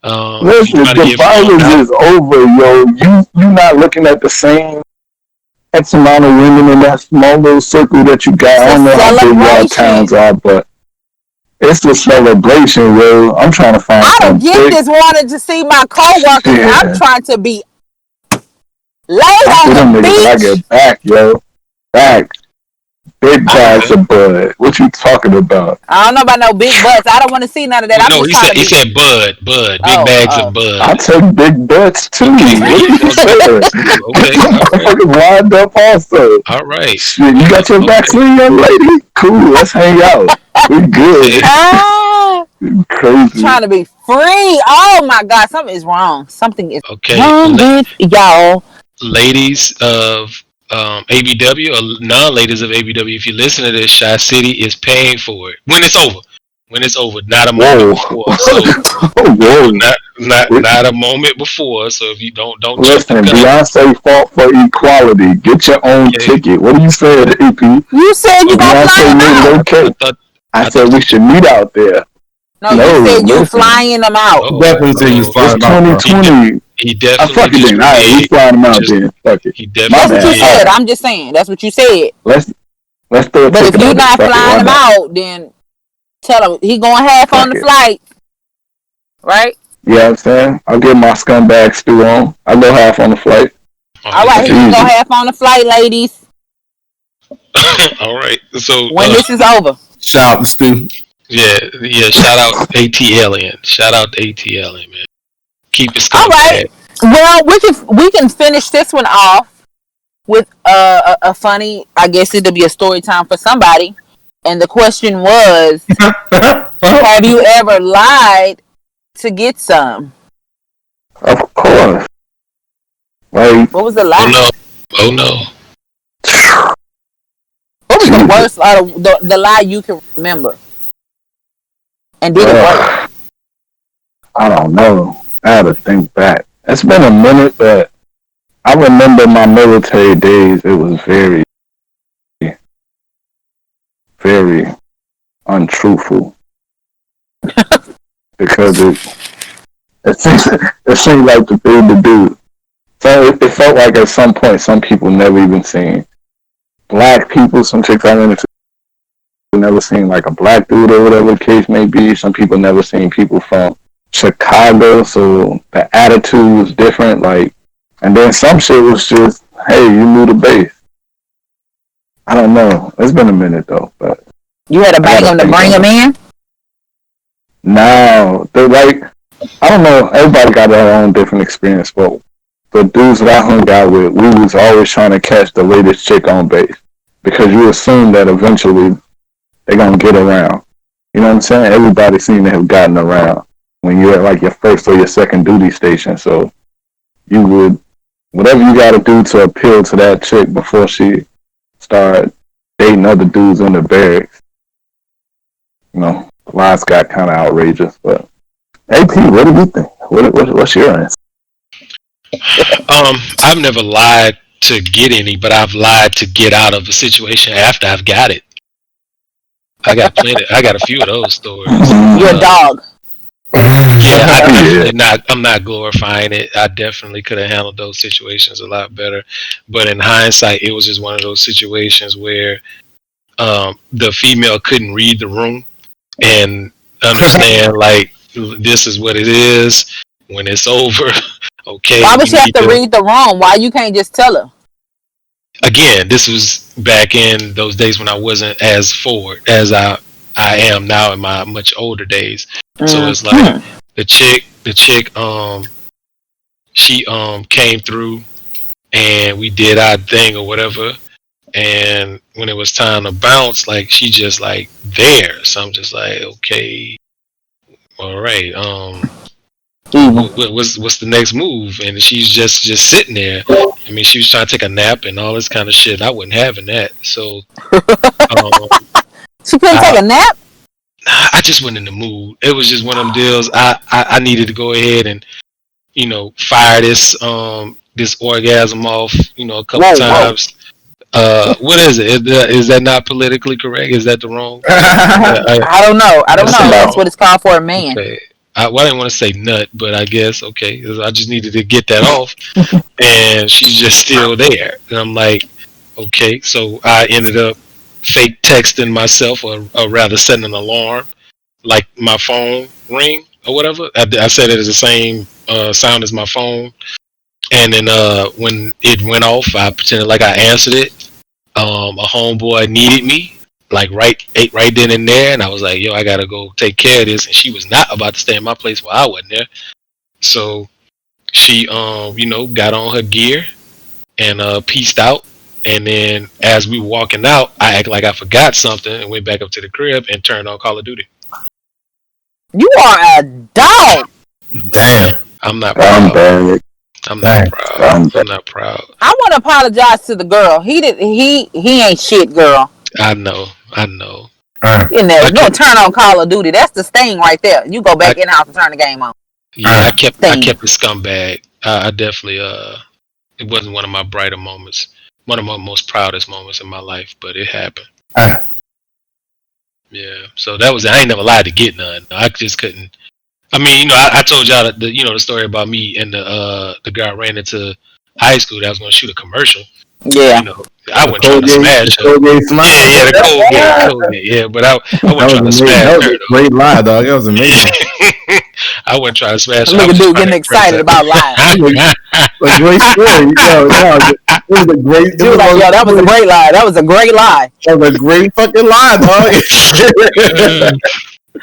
B: You
C: Listen,
B: trying to
C: the
B: get found
C: violence
B: out.
C: is over, yo. You not looking at the same X amount of women in that small little circle that you got.
A: It's
C: I
A: a
C: don't know how big y'all towns
A: celebration.
C: are, but it's a celebration, yo. I'm trying to find
A: I don't
C: some
A: get
C: thick
A: this wanting to see my coworkers. I'm
C: shit.
A: trying to be laid
C: I see
A: on
C: them
A: the
C: niggas when I
A: beach.
C: get back, yo. Back. Big bags
B: Okay.
C: of bud. What you talking about?
A: I don't know about no big butts. I don't want to see none of that.
B: Well,
A: I'm
B: no,
A: just trying to
B: he
A: be.
B: said bud, big
A: Oh,
B: bags of
A: oh.
C: I
B: bud.
C: take big butts too.
B: Okay,
C: What
B: there
C: are
B: you
C: you
B: go.
C: saying?
B: Okay, all right,
C: Motherfuckers lined up also.
B: all right.
C: Shit, you got your
B: Okay.
C: vaccine, young lady? Cool, let's hang out. We good.
A: Ah,
C: Crazy.
A: trying to be free. Oh my God, something is wrong. Something is
B: Okay,
A: wrong with y'all.
B: ladies of ABW or non-ladies of ABW, if you listen to this, Shy City is paying for it when it's over. When it's over, not a moment
C: Whoa.
B: before. So
C: Whoa.
B: not a moment before. So if you don't jump the
C: Listen,
B: gun.
C: Beyonce fought for equality. Get your own
B: Okay.
C: ticket. What are you saying, AP?
A: You said you
B: Oh,
A: gonna fly
C: Beyonce
A: him
C: made it
A: out.
B: I
C: okay.
B: thought
C: I
B: I
C: said
B: thought
C: we
B: you.
C: should meet out there.
A: No, you
C: No,
A: said you
C: listen.
A: flying them out.
D: Definitely say you
B: Oh,
C: It's
D: flying them out, bro.
C: 2020.
B: he
C: I
B: definitely
C: fuck it
B: just
C: then. All right, we
B: reneged.
C: flying them out
B: Just
C: then. Fuck it.
B: he
C: My
A: That's
B: definitely
A: what you
C: bad. All
A: said.
B: reneged.
C: right.
A: I'm just saying. That's what you said.
C: Let's throw a
A: But if
C: ticket
A: you
C: out there.
A: not
C: Fuck it.
A: flying
C: Why
A: them
C: not?
A: out, then tell him he going half on
C: Fuck
A: the
C: it.
A: flight, right?
C: You know what I'm saying? I'll get my scumbag stew on. I'll go half on the flight.
A: All right,
C: That's
A: he can
B: Okay.
A: go
C: easy.
A: half on the flight, ladies.
B: All right. So
A: When this is over.
D: Shout out to Stu.
B: yeah. Shout out AT Alien. Shout out to AT Alien, man. Keep it
A: All right.
B: scumbag.
A: Well, we can finish this one off with a funny. I guess it'll be a story time for somebody. And the question was, have you ever lied to get some?
C: Of course. Like,
A: What was the
B: Oh
A: lie?
B: no. Oh no.
A: What was the
C: Jesus.
A: worst the lie you can remember? And did it work?
C: Ugh, I don't know. I had to think back. It's been a minute, but I remember my military days. It was very, very untruthful because it seemed like the thing to do. So it felt like at some point some people never even seen black people. Some chicks I went into never seen like a black dude or whatever the case may be. Some people never seen people from Chicago, so the attitude was different. Like, and then some shit was just, hey, you knew the base. I don't know. It's been a minute though, but
A: You had to
C: I
A: bang
C: gotta
A: them to
C: think
A: bring
C: on
A: them
C: it.
A: in?
C: Now, they're like, I don't know. Everybody got their own different experience, but the dudes that I hung out with, we was always trying to catch the latest chick on base because you assume that eventually they're gonna get around. You know what I'm saying? Everybody seemed to have gotten around when you're at like your first or your second duty station. So you would whatever you got to do to appeal to that chick before she start dating other dudes in the barracks. You know, the lines got kind of outrageous. But AP, what do you think? What's your answer?
B: I've never lied to get any, but I've lied to get out of a situation after I've got it. I got plenty. I got a few of those stories.
A: You're a dog.
B: Yeah, I
C: Yeah.
B: definitely not. I'm not glorifying it. I definitely could have handled those situations a lot better. But in hindsight, it was just one of those situations where the female couldn't read the room and understand like this is what it is when it's over. Okay,
A: Why would
B: you
A: she have
B: need
A: to
B: to.
A: read the room? Why you can't just tell her?
B: Again, this was back in those days when I wasn't as forward as I am now in my much older days. So it's like
A: Mm-hmm.
B: the chick she came through and we did our thing or whatever, and when it was time to bounce, like she just like there. So I'm just like, okay, all right,
A: Evil.
B: what's the next move? And she's just sitting there. I mean, she was trying to take a nap and all this kind of shit. I wasn't having that. So um,
A: She couldn't take
B: I
A: a nap?
B: I just wasn't in the mood. It was just one of them deals. I needed to go ahead and fire this orgasm off a couple
A: Whoa, whoa.
B: times. What is it? Is that not politically correct? Is that the wrong?
A: I don't know. I don't
B: That's
A: know.
B: the
A: That's
C: About
A: what
B: wrong.
A: it's called for a man.
B: Okay. I didn't want to say nut, but I guess okay. I just needed to get that off, and she's just still there. And I'm like, okay. So I ended up fake texting myself, or rather setting an alarm, like my phone ring or whatever. I set it as the same sound as my phone, and then when it went off, I pretended like I answered it. A homeboy needed me, like right then and there, and I was like, yo, I gotta go take care of this. And she was not about to stay in my place while I wasn't there. So she got on her gear and pieced out. And then as we were walking out, I acted like I forgot something and went back up to the crib and turned on Call of Duty.
A: You are a dog.
D: Damn.
B: I'm not proud. I'm not proud.
A: I want to apologize to the girl. He ain't shit, girl.
B: I know.
A: You know, no turn on Call of Duty. That's the sting right there. You go back in the house and turn the game on.
B: Yeah, I kept the scumbag. I definitely it wasn't one of my brighter moments, one of my most proudest moments in my life, but it happened. Yeah, so that was. I ain't never lied to get none. I just couldn't. I mean, I told y'all the story about me and the guy I ran into high school that was going to shoot a commercial.
A: Yeah.
B: I wasn't trying to smash her. Yeah, the Colgate. Yeah, but I wasn't trying to smash her. That was a
D: great lie, dog. That was amazing.
B: I wasn't trying to smash her.
A: Look at dude getting excited about lies.
D: A great story. It was a great.
A: Dude, that was a great lie. That was a great lie.
D: That was a great fucking lie, dog.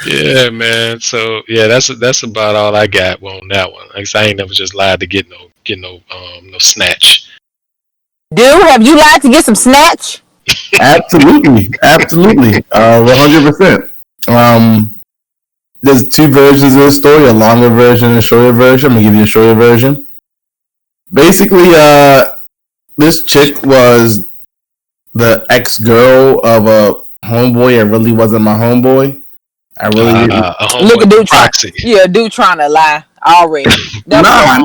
B: Yeah, man. So yeah, that's about all I got on that one. Like I ain't never just lied to get no snatch.
A: Dude, have you lied to get some snatch?
D: Absolutely, 100%. There's two versions of the story: a longer version and a shorter version. I'm gonna give you a shorter version. Basically, this chick was the ex-girl of a homeboy. It really wasn't my homeboy. I really
A: look at dude trying to lie already.
D: Nah.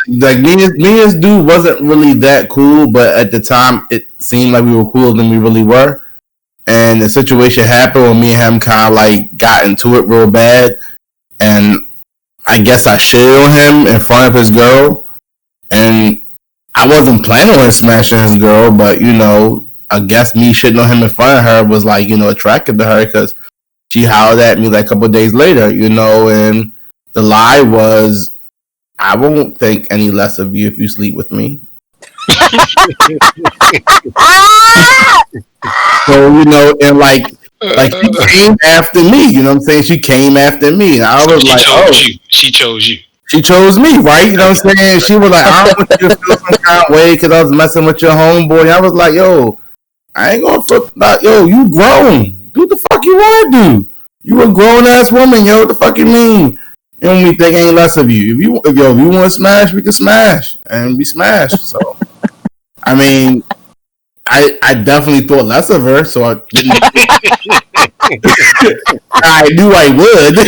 D: Like me and this dude wasn't really that cool, but at the time it seemed like we were cooler than we really were. And the situation happened when me and him kind of like got into it real bad, and I guess I shit on him in front of his girl, and I wasn't planning on smashing his girl, but I guess me shitting on him in front of her was like attractive to her because she hollered at me like a couple of days later, and the lie was, I won't think any less of you if you sleep with me. So, and like she came after me, you know what I'm saying? She came after me. And I was
B: she chose you.
D: She chose me, right? You know what I'm saying? She was like, I don't want you to feel some kind of way because I was messing with your homeboy. And I was like, yo, I ain't gonna flip that. Yo, you grown. Do what the fuck you want to do. You a grown ass woman, yo. What the fuck you mean? You don't me think ain't less of you. If you want to smash, we can smash, and we smashed. So, I mean, I definitely thought less of her, so I didn't. I knew I would.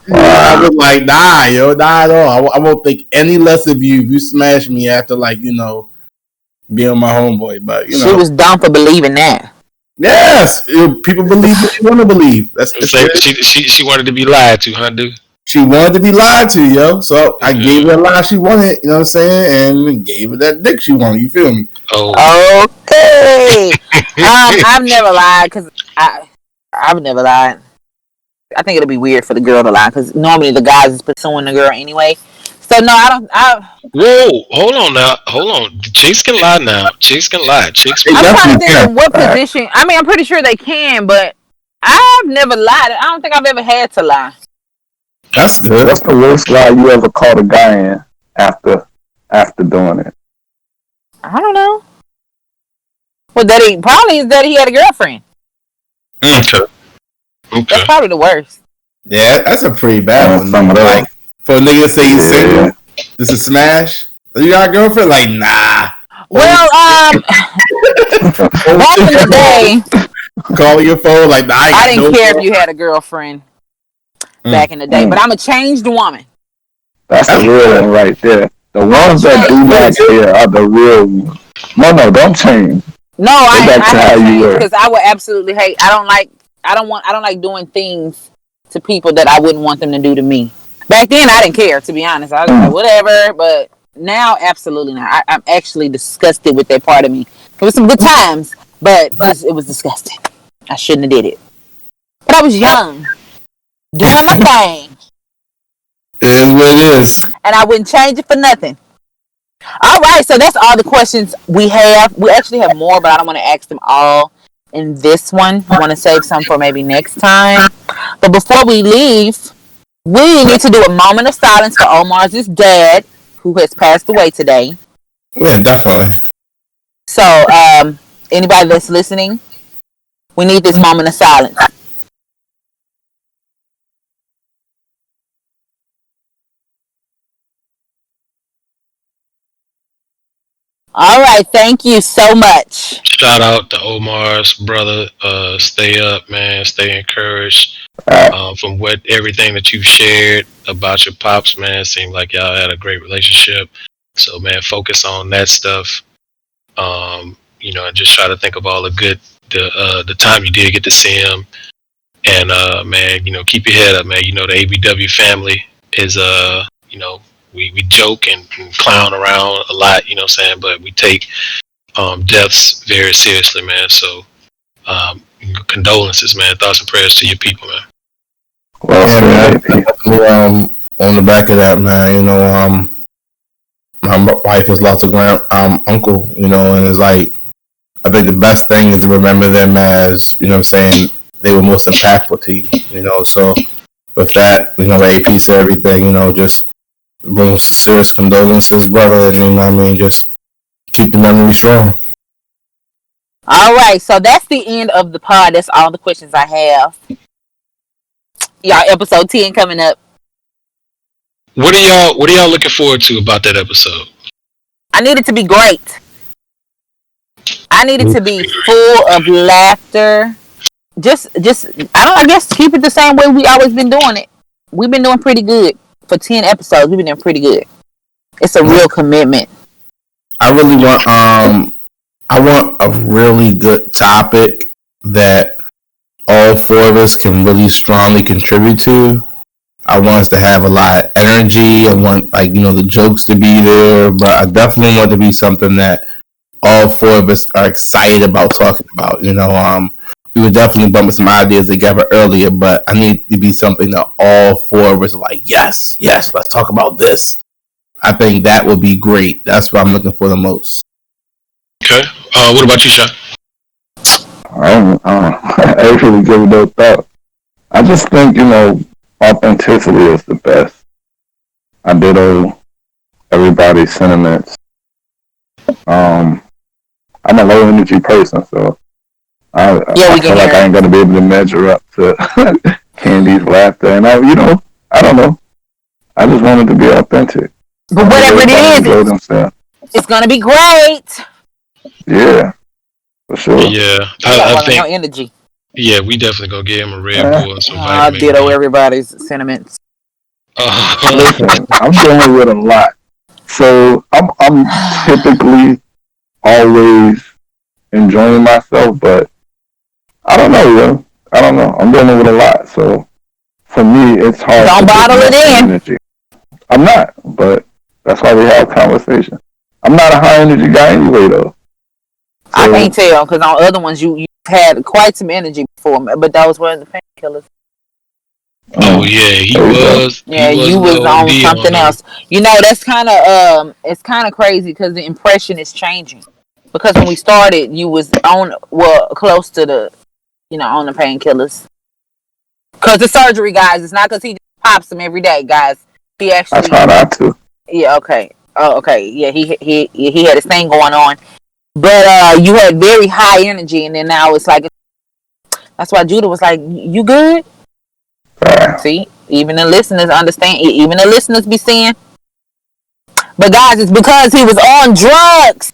D: I was like, not at all. I won't think any less of you if you smash me after being my homeboy. But
A: she was dumb for believing that.
D: Yes, people believe what they want to believe.
B: She wanted to be lied to, huh, dude?
D: She wanted to be lied to, yo. So I gave her a lie she wanted, you know what I'm saying, and gave her that dick she wanted. You feel me?
B: Oh.
A: Okay. I've never lied because I've never lied. I think it'll be weird for the girl to lie because normally the guys is pursuing the girl anyway. So no, I don't.
B: Whoa, hold on now. Hold on. Chicks can lie now. Chicks can lie.
A: I'm trying to think of what position. I mean, I'm pretty sure they can, but I've never lied. I don't think I've ever had to lie.
C: That's good. That's the worst lie you ever caught a guy in after doing it.
A: I don't know. Well, that he had a girlfriend.
B: Okay.
A: That's probably the worst.
D: Yeah, that's a pretty bad one. Like for a nigga to say he's single, this is smash. You got a girlfriend? Like, nah.
A: Well, back in the day,
D: calling your phone like, nah,
A: I didn't care if you had a girlfriend back in the day, but I'm a changed woman.
C: That's the real one right there. The ones that do not care are the real ones. No, don't change.
A: No, I hate because I would absolutely hate. I don't like doing things to people that I wouldn't want them to do to me. Back then, I didn't care, to be honest. I was like, whatever. But now, absolutely not. I'm actually disgusted with that part of me. It was some good times, but it was disgusting. I shouldn't have did it. But I was young, doing my thing.
D: It is what it is.
A: And I wouldn't change it for nothing. All right, so that's all the questions we have. We actually have more, but I don't want to ask them all in this one. I want to save some for maybe next time. But before we leave, we need to do a moment of silence for Omar's dad, who has passed away today.
D: Yeah, definitely.
A: So, anybody that's listening, we need this moment of silence. All right, thank you so much.
B: Shout out to Omar's brother. Stay up, man. Stay encouraged. From everything that you've shared about your pops, man, it seemed like y'all had a great relationship. So, man, focus on that stuff. And just try to think of all the time you did get to see him. And man, keep your head up, man. The ABW family is we joke and clown around a lot, but we take deaths very seriously, man. So condolences, man. Thoughts and prayers to your people, man.
D: Well, man, on the back of that, man, my wife has lost a uncle, and it's like, I think the best thing is to remember them as, they were most impactful to you, so with that, AP said everything, just most serious condolences, brother, and just keep the memory strong.
A: All right, so that's the end of the pod. That's all the questions I have. Y'all, episode 10 coming up.
B: What are y'all looking forward to about that episode?
A: I need it to be great. I need it to be full of laughter. Just I guess keep it the same way we always been doing it. We've been doing pretty good for 10 episodes. We've been doing pretty good. It's a real commitment.
D: I really want I want a really good topic that all four of us can really strongly contribute to. I want us to have a lot of energy. I want the jokes to be there, but I definitely want it to be something that all four of us are excited about talking about. We were definitely bumping some ideas together earlier, but I need it to be something that all four of us are like, yes, let's talk about this. I think that would be great. That's what I'm looking for the most.
B: Okay. What about you, Sean?
C: I actually give it no thought. I just think, authenticity is the best. I ditto everybody's sentiments. I'm a low energy person, so I feel like I ain't gonna be able to measure up to Candy's laughter, and I don't know. I just want it to be authentic.
A: But whatever it is, it's gonna be great.
C: Yeah, for sure.
B: Yeah, I think
A: energy.
B: Yeah, we definitely gonna give him a Red Bull and some vitamin.
A: I ditto everybody's sentiments.
C: Listen, I'm dealing with a lot, so I'm typically always enjoying myself, but I don't know, yo. I don't know. I'm dealing with a lot, so for me, it's hard.
A: Don't bottle it in.
C: Energy. I'm not, but that's why we have conversation. I'm not a high energy guy anyway, though. So,
A: I can't tell because on other ones you've had quite some energy before, but those were the painkillers.
B: Oh yeah, he was.
A: Yeah, you was on something else. That's kind of it's kind of crazy because the impression is changing. Because when we started, you was close to the, on the painkillers. Because the surgery, guys, it's not because he just pops them every day, guys. He actually.
C: I try not to.
A: Yeah. Okay. Oh, okay. Yeah. He had his thing going on, but you had very high energy, and then now it's like. That's why Judah was like, "You good?" See, even the listeners understand. Even the listeners be saying. But guys, it's because he was on drugs.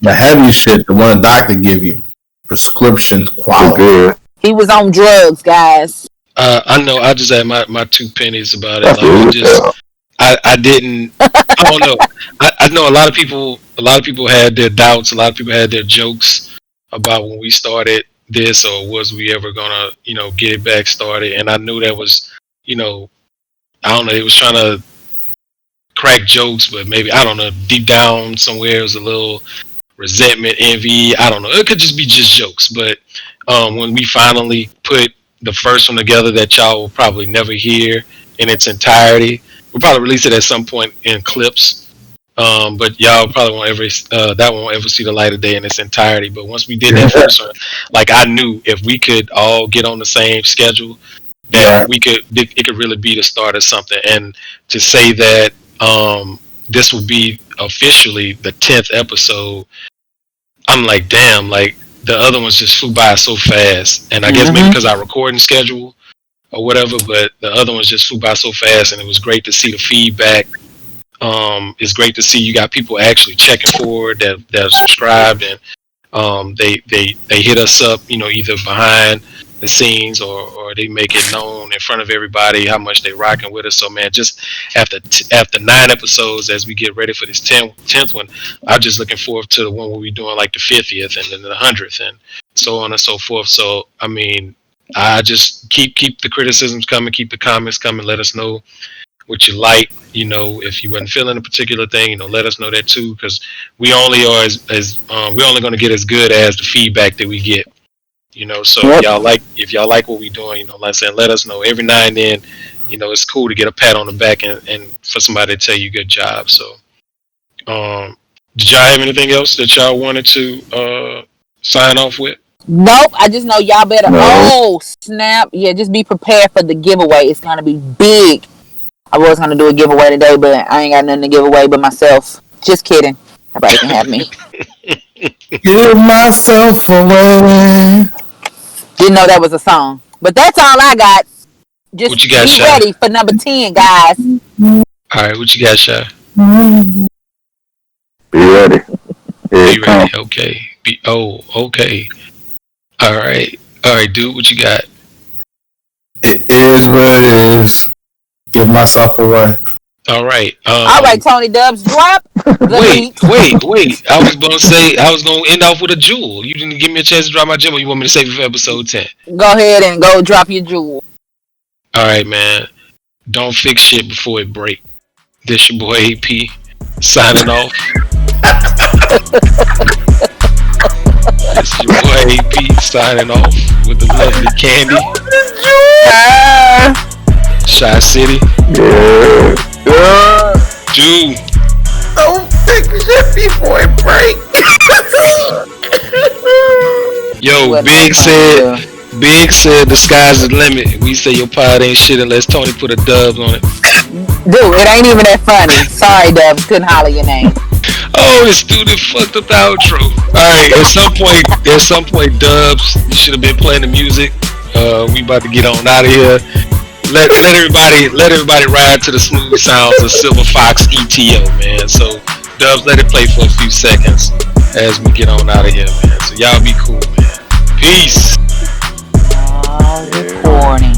D: The heavy shit, the one a doctor give you, prescriptions quality.
A: He was on drugs, guys.
B: I know. I just had my 2 pennies about it. I didn't. I don't know. I know a lot of people had their doubts. A lot of people had their jokes about when we started. this, or was we ever gonna, get it back started? And I knew that was, I don't know, it was trying to crack jokes, but maybe, I don't know, deep down somewhere it was a little resentment, envy. I don't know. It could just be just jokes. But when we finally put the first one together that y'all will probably never hear in its entirety, we'll probably release it at some point in clips. But y'all probably won't ever that won't ever see the light of day in its entirety. But once we did that first one, like I knew if we could all get on the same schedule, that it could really be the start of something. And to say that this will be officially the 10th episode, I'm like, damn, like the other ones just flew by so fast. And I guess maybe because our recording schedule or whatever, but the other ones just flew by so fast, and it was great to see the feedback. It's great to see you got people actually checking forward that are subscribed, and they hit us up, either behind the scenes or they make it known in front of everybody how much they rocking with us. So man, just after 9 episodes, as we get ready for this 10th one, I'm just looking forward to the one where we're doing like the 50th and then the 100th and so on and so forth. So I mean, I just keep the criticisms coming, keep the comments coming, let us know what you like. If you wasn't feeling a particular thing, let us know that too, because we only are we're only going to get as good as the feedback that we get. So if y'all like what we doing, like I said, let us know. Every now and then, it's cool to get a pat on the back and for somebody to tell you good job. So did y'all have anything else that y'all wanted to sign off with?
A: Nope, I just know y'all better. Oh snap! Yeah, just be prepared for the giveaway. It's gonna be big. I was gonna do a giveaway today, but I ain't got nothing to give away but myself. Just kidding. Nobody can have me.
D: Give myself away.
A: Didn't know that was a song, but that's all I got. Just
B: what you got,
A: be ready for number 10, guys.
B: All right, what you got, Shy?
C: Be ready.
B: Be ready. Okay. Okay. All right, dude. What you got?
D: It is what it is. Give myself away.
B: All right.
A: All right, Tony Dubs, drop the beat.
B: Wait. I was gonna end off with a jewel. You didn't give me a chance to drop my gem, or you want me to save it for episode 10?
A: Go ahead and go drop your jewel.
B: All right, man. Don't fix shit before it break. This your boy AP signing off. This is your boy AP signing off with the lovely Candy. Shy City.
C: Yeah.
B: Dude.
D: Don't fix shit before it break.
B: Yo, Big said the sky's the limit. We say your pod ain't shit unless Tony put a dub on it.
A: Dude, it ain't even that funny. Sorry, Dubs, couldn't holler your name.
B: Oh, this dude fucked up the outro. Alright, at some point, Dubs, you should have been playing the music. We about to get on out of here. Let everybody ride to the smooth sounds of SilverfoxxETO, man. So Dubs, let it play for a few seconds as we get on out of here, man. So y'all be cool, man. Peace.
A: Recording.